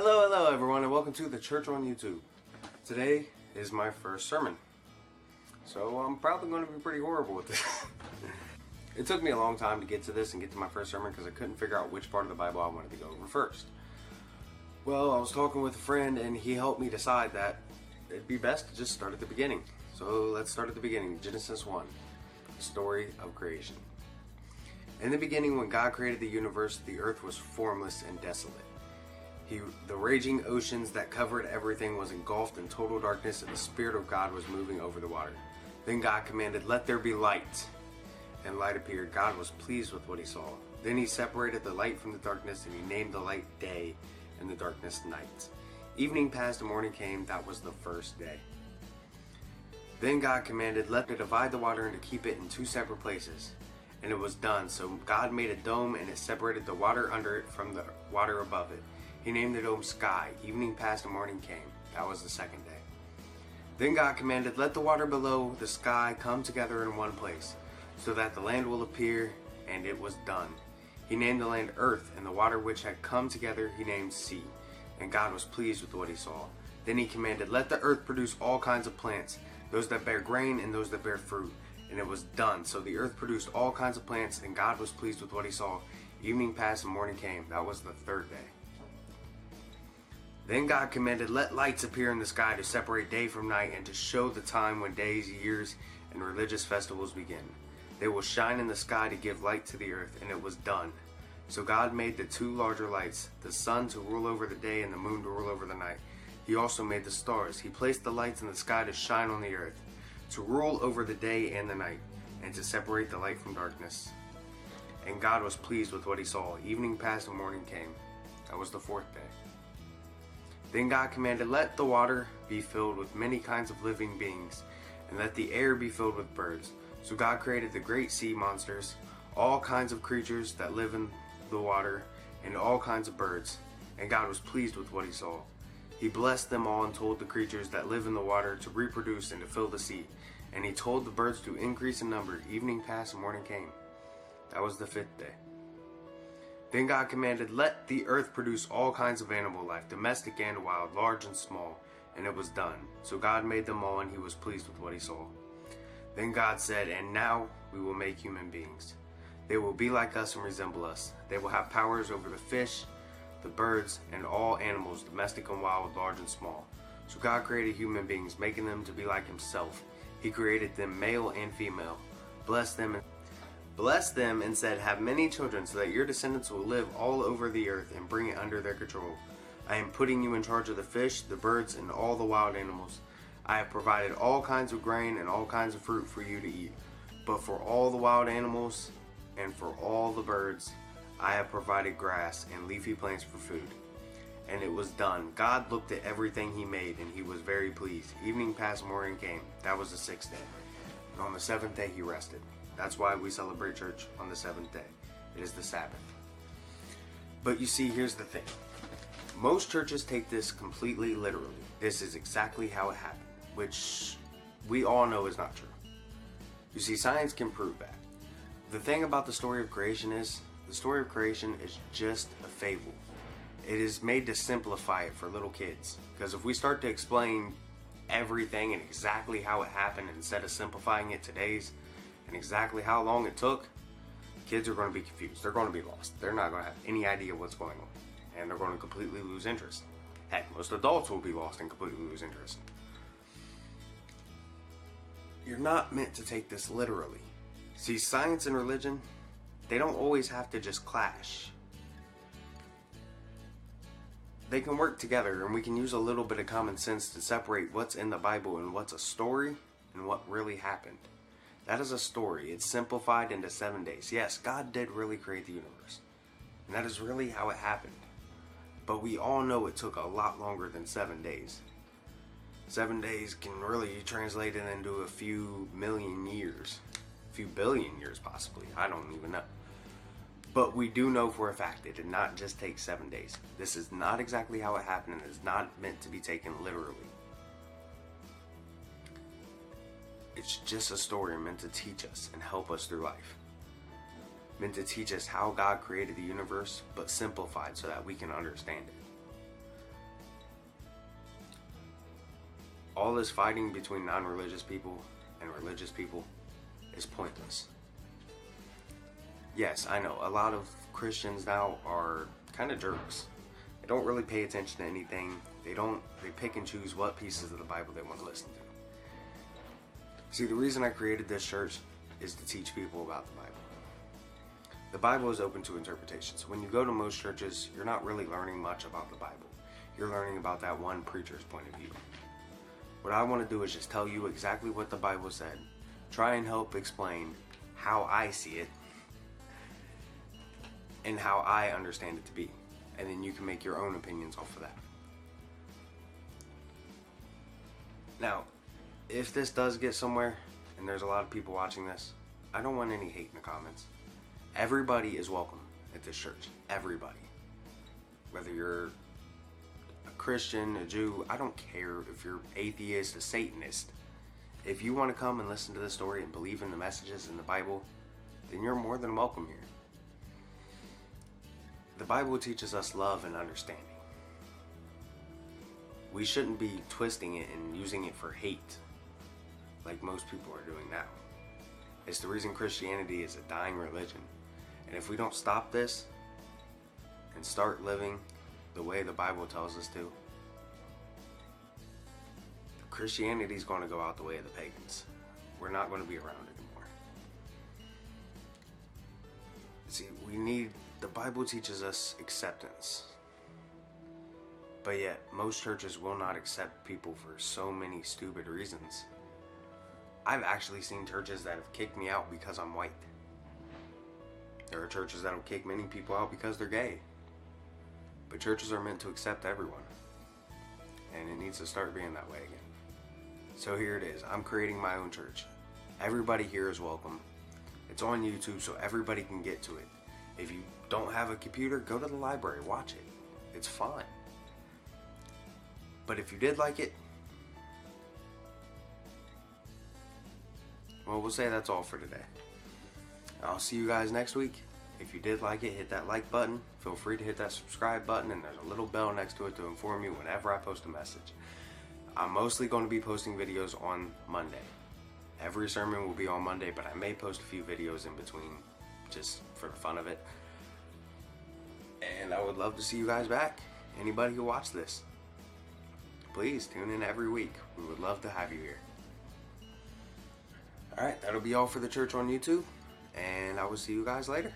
Hello everyone, and welcome to the church on YouTube. Today is my first sermon, so I'm probably going to be pretty horrible with this. It took me a long time to get to this and get to my first sermon because I couldn't figure out which part of the Bible I wanted to go over first. Well, I was talking with a friend and he helped me decide that it'd be best to just start at the beginning. So let's start at the beginning. Genesis 1, the story of creation. In the beginning, when God created the universe, the earth was formless and desolate. The raging oceans that covered everything was engulfed in total darkness, and the Spirit of God was moving over the water. Then God commanded, "Let there be light." And light appeared. God was pleased with what he saw. Then he separated the light from the darkness, and he named the light day and the darkness night. Evening passed and morning came. That was the first day. Then God commanded, "Let it divide the water and to keep it in two separate places." And it was done. So God made a dome, and it separated the water under it from the water above it. He named the dome Sky. Evening passed and morning came. That was the second day. Then God commanded, "Let the water below the sky come together in one place, so that the land will appear," and it was done. He named the land Earth, and the water which had come together he named Sea. And God was pleased with what he saw. Then he commanded, "Let the earth produce all kinds of plants, those that bear grain and those that bear fruit." And it was done. So the earth produced all kinds of plants, and God was pleased with what he saw. Evening passed and morning came. That was the third day. Then God commanded, "Let lights appear in the sky to separate day from night and to show the time when days, years, and religious festivals begin. They will shine in the sky to give light to the earth," and it was done. So God made the two larger lights, the sun to rule over the day and the moon to rule over the night. He also made the stars. He placed the lights in the sky to shine on the earth, to rule over the day and the night, and to separate the light from darkness. And God was pleased with what he saw. Evening passed and morning came. That was the fourth day. Then God commanded, "Let the water be filled with many kinds of living beings, and let the air be filled with birds." So God created the great sea monsters, all kinds of creatures that live in the water, and all kinds of birds. And God was pleased with what he saw. He blessed them all and told the creatures that live in the water to reproduce and to fill the sea. And he told the birds to increase in number. Evening passed and morning came. That was the fifth day. Then God commanded, "Let the earth produce all kinds of animal life, domestic and wild, large and small." And it was done. So God made them all, and he was pleased with what he saw. Then God said, "And now we will make human beings. They will be like us and resemble us. They will have powers over the fish, the birds, and all animals, domestic and wild, large and small." So God created human beings, making them to be like himself. He created them male and female, blessed them and said, "Have many children so that your descendants will live all over the earth and bring it under their control. I am putting you in charge of the fish, the birds, and all the wild animals. I have provided all kinds of grain and all kinds of fruit for you to eat. But for all the wild animals and for all the birds, I have provided grass and leafy plants for food." And it was done. God looked at everything he made, and he was very pleased. Evening passed, morning came. That was the sixth day. And on the seventh day he rested. That's why we celebrate church on the seventh day. It is the Sabbath. But you see, here's the thing. Most churches take this completely literally. This is exactly how it happened, which we all know is not true. You see, science can prove that. The thing about the story of creation is, the story of creation is just a fable. It is made to simplify it for little kids. Because if we start to explain everything and exactly how it happened instead of simplifying it today's and exactly how long it took, kids are going to be confused. They're going to be lost. They're not going to have any idea what's going on. And they're going to completely lose interest. Heck, most adults will be lost and completely lose interest. You're not meant to take this literally. See, science and religion, they don't always have to just clash. They can work together, and we can use a little bit of common sense to separate what's in the Bible and what's a story and what really happened. That is a story. It's simplified into 7 days. Yes, God did really create the universe. And that is really how it happened. But we all know it took a lot longer than 7 days. 7 days can really be translated into a few million years. A few billion years possibly. I don't even know. But we do know for a fact it did not just take 7 days. This is not exactly how it happened, and it is not meant to be taken literally. It's just a story meant to teach us and help us through life. Meant to teach us how God created the universe, but simplified so that we can understand it. All this fighting between non-religious people and religious people is pointless. Yes, I know, a lot of Christians now are kind of jerks. They don't really pay attention to anything. They pick and choose what pieces of the Bible they want to listen to. See, the reason I created this church is to teach people about the Bible. The Bible is open to interpretation. So when you go to most churches, you're not really learning much about the Bible. You're learning about that one preacher's point of view. What I want to do is just tell you exactly what the Bible said, try and help explain how I see it and how I understand it to be. And then you can make your own opinions off of that. Now, if this does get somewhere, and there's a lot of people watching this, I don't want any hate in the comments. Everybody is welcome at this church. Everybody. Whether you're a Christian, a Jew, I don't care if you're atheist, a Satanist. If you want to come and listen to the story and believe in the messages in the Bible, then you're more than welcome here. The Bible teaches us love and understanding. We shouldn't be twisting it and using it for hate like most people are doing now. It's the reason Christianity is a dying religion. And if we don't stop this and start living the way the Bible tells us to, Christianity is going to go out the way of the pagans. We're not going to be around anymore. See, the Bible teaches us acceptance. But yet, most churches will not accept people for so many stupid reasons. I've actually seen churches that have kicked me out because I'm white. There are churches that will kick many people out because they're gay. But churches are meant to accept everyone. And it needs to start being that way again. So here it is. I'm creating my own church. Everybody here is welcome. It's on YouTube so everybody can get to it. If you don't have a computer, go to the library, watch it. It's fun. But if you did like it, well, we'll say that's all for today. I'll see you guys next week. If you did like it, hit that like button. Feel free to hit that subscribe button, and there's a little bell next to it to inform you whenever I post a message. I'm mostly going to be posting videos on Monday. Every sermon will be on Monday, but I may post a few videos in between just for the fun of it. And I would love to see you guys back. Anybody who watched this, please tune in every week. We would love to have you here. Alright, that'll be all for the church on YouTube, and I will see you guys later.